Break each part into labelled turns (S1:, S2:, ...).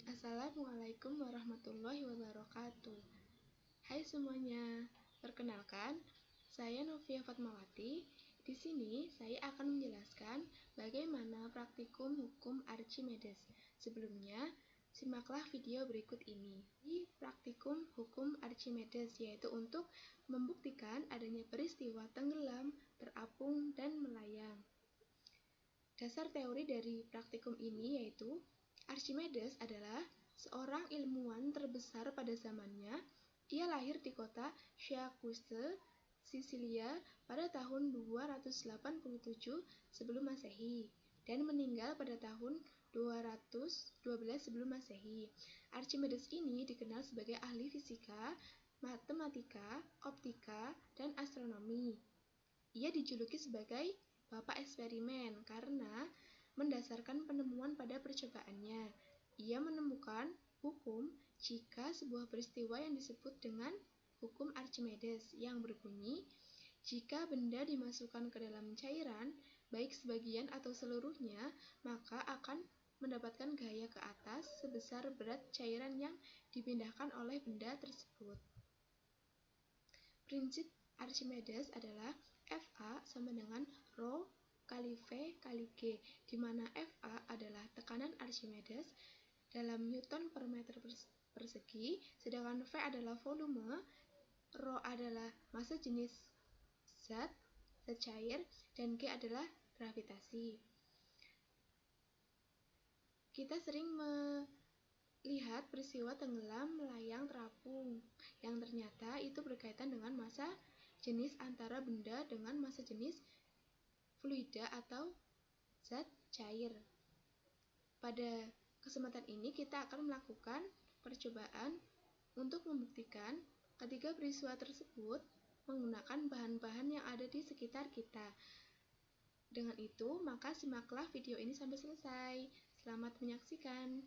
S1: Assalamualaikum warahmatullahi wabarakatuh. Hai semuanya, perkenalkan, saya Novia Fatmawati. Di sini saya akan menjelaskan bagaimana praktikum hukum Archimedes. Sebelumnya, simaklah video berikut ini. Di praktikum hukum Archimedes yaitu untuk membuktikan adanya peristiwa tenggelam, terapung, dan melayang. Dasar teori dari praktikum ini yaitu Archimedes adalah seorang ilmuwan terbesar pada zamannya. Ia lahir di kota Syracuse, Sisilia pada tahun 287 sebelum Masehi dan meninggal pada tahun 212 sebelum Masehi. Archimedes ini dikenal sebagai ahli fisika, matematika, optika, dan astronomi. Ia dijuluki sebagai Bapak Eksperimen karena mendasarkan penemuan pada percobaannya. Ia menemukan hukum jika sebuah peristiwa yang disebut dengan hukum Archimedes yang berbunyi, jika benda dimasukkan ke dalam cairan, baik sebagian atau seluruhnya, maka akan mendapatkan gaya ke atas sebesar berat cairan yang dipindahkan oleh benda tersebut. Prinsip Archimedes adalah Fa sama dengan Rho kali V kali G, di mana Fa adalah tekanan Archimedes dalam Newton per meter persegi, sedangkan V adalah volume, Rho adalah massa jenis zat cair, dan G adalah gravitasi. Kita sering melihat peristiwa tenggelam, melayang, terapung, yang ternyata itu berkaitan dengan massa jenis antara benda dengan massa jenis fluida atau zat cair. Pada kesempatan ini kita akan melakukan percobaan untuk membuktikan ketiga peristiwa tersebut menggunakan bahan-bahan yang ada di sekitar kita. Dengan itu, maka simaklah video ini sampai selesai. Selamat menyaksikan.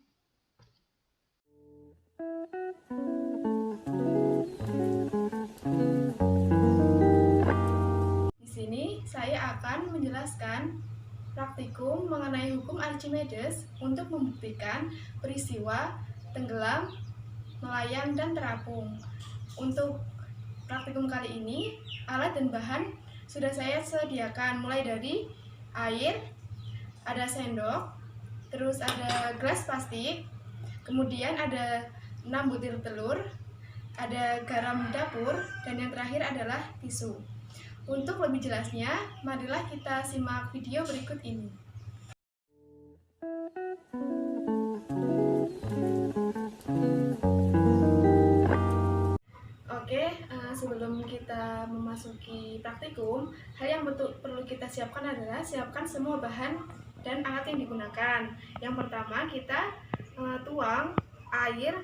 S1: Di sini saya akan menjelaskan praktikum mengenai hukum Archimedes untuk membuktikan peristiwa tenggelam, melayang, dan terapung. Untuk praktikum kali ini, alat dan bahan sudah saya sediakan, mulai dari air, ada sendok, terus ada gelas plastik, kemudian ada 6 butir telur, ada garam dapur, dan yang terakhir adalah tisu. Untuk lebih jelasnya, marilah kita simak video berikut ini. Oke, sebelum kita memasuki praktikum, hal yang perlu kita siapkan adalah siapkan semua bahan dan alat yang digunakan. Yang pertama, kita tuang air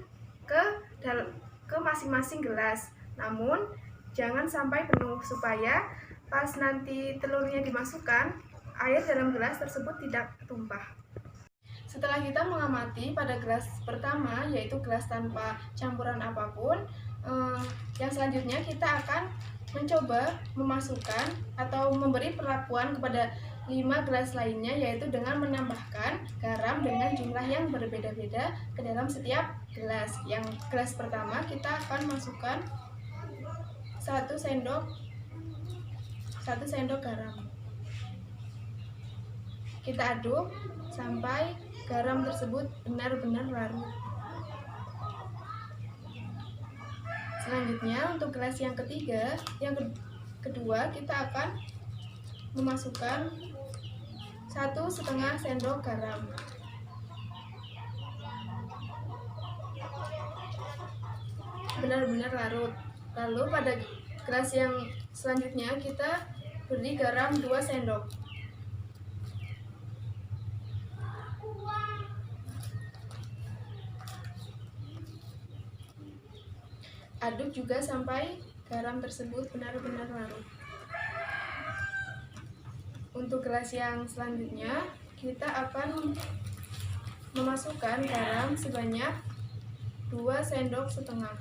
S1: ke masing-masing gelas. Namun, jangan sampai penuh supaya pas nanti telurnya dimasukkan, air dalam gelas tersebut tidak tumpah. Setelah kita mengamati pada gelas pertama, yaitu gelas tanpa campuran apapun, yang selanjutnya kita akan mencoba memasukkan atau memberi perlakuan kepada 5 gelas lainnya, yaitu dengan menambahkan garam dengan jumlah yang berbeda-beda ke dalam setiap gelas. Yang gelas pertama kita akan masukkan 1 sendok garam. Kita aduk sampai garam tersebut benar-benar larut. Selanjutnya untuk gelas yang ketiga, yang kedua kita akan memasukkan 1,5 sendok garam. Benar-benar larut. Lalu pada gelas yang selanjutnya kita beri garam 2 sendok. Aduk juga sampai garam tersebut benar-benar larut. Untuk gelas yang selanjutnya, kita akan memasukkan garam sebanyak 2 sendok setengah.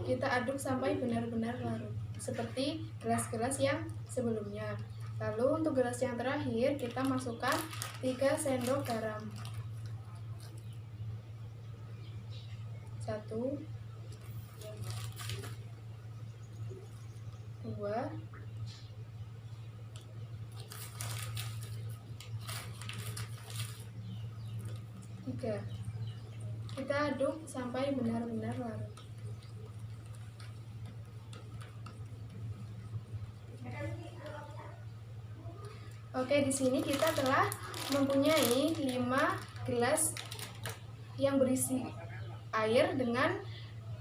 S1: Kita aduk sampai benar-benar larut, seperti gelas-gelas yang sebelumnya. Lalu untuk gelas yang terakhir, kita masukkan 3 sendok garam. 1, 2, 3. Kita aduk sampai benar-benar larut. Oke, di sini kita telah mempunyai 5 gelas yang berisi air dengan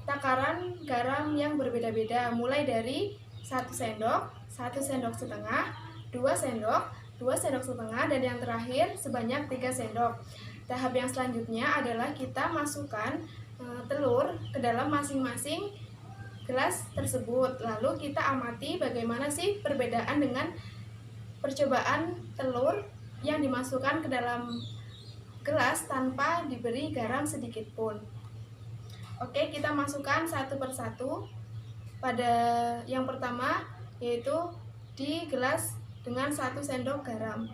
S1: takaran garam yang berbeda-beda, mulai dari 1 sendok, 1 sendok setengah, 2 sendok, 2 sendok setengah, dan yang terakhir sebanyak 3 sendok. Tahap yang selanjutnya adalah kita masukkan telur ke dalam masing-masing gelas tersebut. Lalu kita amati bagaimana sih perbedaan dengan percobaan telur yang dimasukkan ke dalam gelas tanpa diberi garam sedikit pun. Oke, kita masukkan satu persatu. Pada yang pertama, yaitu di gelas dengan 1 sendok garam.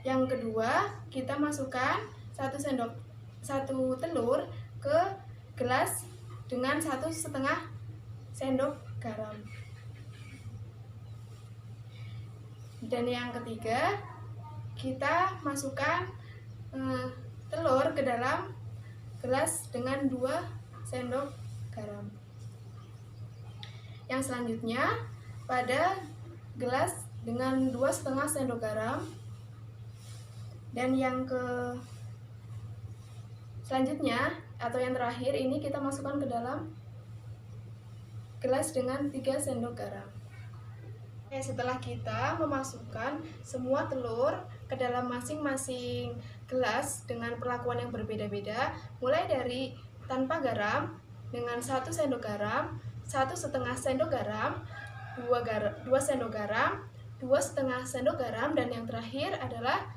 S1: Yang kedua, kita masukkan 1 telur ke gelas dengan 1,5 sendok garam. Dan yang ketiga, kita masukkan telur ke dalam gelas dengan 2 sendok garam. Yang selanjutnya, pada gelas dengan 2,5 sendok garam. Dan yang selanjutnya atau yang terakhir ini kita masukkan ke dalam gelas dengan 3 sendok garam. Setelah kita memasukkan semua telur ke dalam masing-masing gelas dengan perlakuan yang berbeda-beda, mulai dari tanpa garam dengan 1 sendok garam, 1,5 sendok garam, 2 sendok garam, 2,5 sendok garam, dan yang terakhir adalah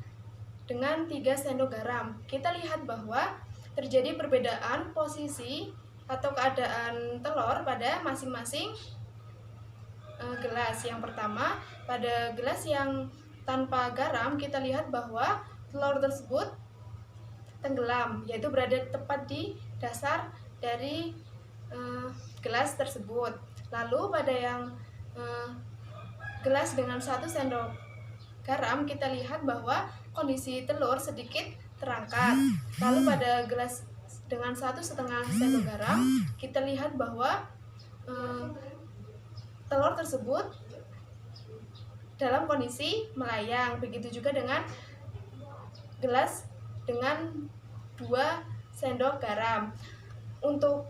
S1: dengan 3 sendok garam. Kita lihat bahwa terjadi perbedaan posisi atau keadaan telur pada masing-masing gelas. Yang pertama, pada gelas yang tanpa garam, kita lihat bahwa telur tersebut tenggelam, yaitu berada tepat di dasar dari gelas tersebut. Lalu pada yang gelas dengan 1 sendok garam, kita lihat bahwa kondisi telur sedikit terangkat. Lalu pada gelas dengan 1,5 sendok garam, kita lihat bahwa telur tersebut dalam kondisi melayang. Begitu juga dengan gelas dengan 2 sendok garam. Untuk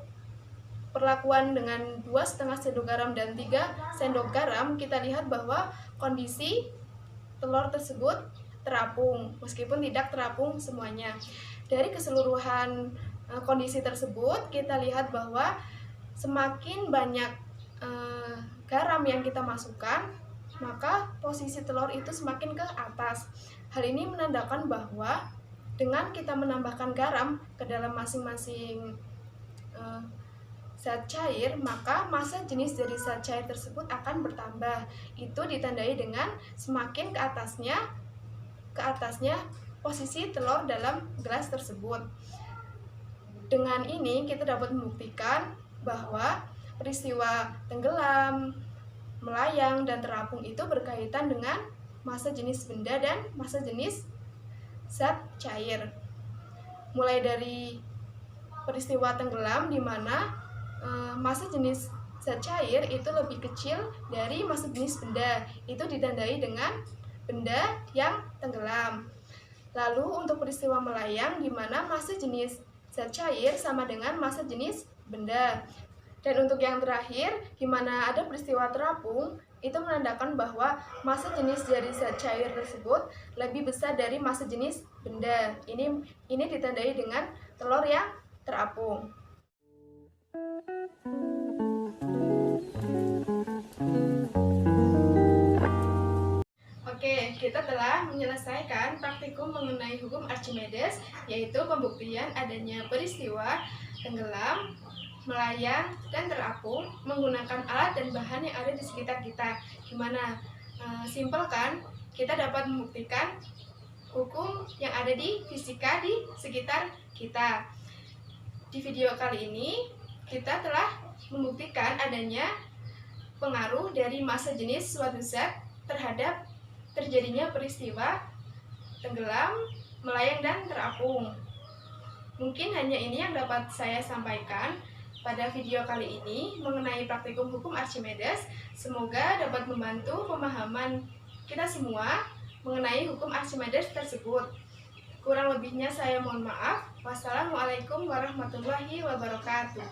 S1: perlakuan dengan 2,5 sendok garam dan 3 sendok garam, kita lihat bahwa kondisi telur tersebut terapung, meskipun tidak terapung semuanya. Dari keseluruhan kondisi tersebut, kita lihat bahwa semakin banyak garam yang kita masukkan, maka posisi telur itu semakin ke atas. Hal ini menandakan bahwa dengan kita menambahkan garam ke dalam masing-masing zat cair, maka massa jenis dari zat cair tersebut akan bertambah. Itu ditandai dengan semakin ke atasnya posisi telur dalam gelas tersebut. Dengan ini kita dapat membuktikan bahwa peristiwa tenggelam, melayang, dan terapung itu berkaitan dengan massa jenis benda dan massa jenis zat cair. Mulai dari peristiwa tenggelam, di mana massa jenis zat cair itu lebih kecil dari massa jenis benda, itu ditandai dengan benda yang tenggelam. Lalu untuk peristiwa melayang, di mana massa jenis zat cair sama dengan massa jenis benda. Dan untuk yang terakhir, di mana ada peristiwa terapung, itu menandakan bahwa massa jenis dari zat cair tersebut lebih besar dari massa jenis benda. Ini ditandai dengan telur yang terapung. Oke, kita telah menyelesaikan praktikum mengenai hukum Archimedes, yaitu pembuktian adanya peristiwa tenggelam, melayang, dan terapung menggunakan alat dan bahan yang ada di sekitar kita. Gimana? Simpel kan? Kita dapat membuktikan hukum yang ada di fisika di sekitar kita. Di video kali ini, kita telah membuktikan adanya pengaruh dari massa jenis suatu zat terhadap terjadinya peristiwa tenggelam, melayang, dan terapung. Mungkin hanya ini yang dapat saya sampaikan pada video kali ini mengenai praktikum hukum Archimedes. Semoga dapat membantu pemahaman kita semua mengenai hukum Archimedes tersebut. Kurang lebihnya saya mohon maaf. Wassalamualaikum warahmatullahi wabarakatuh.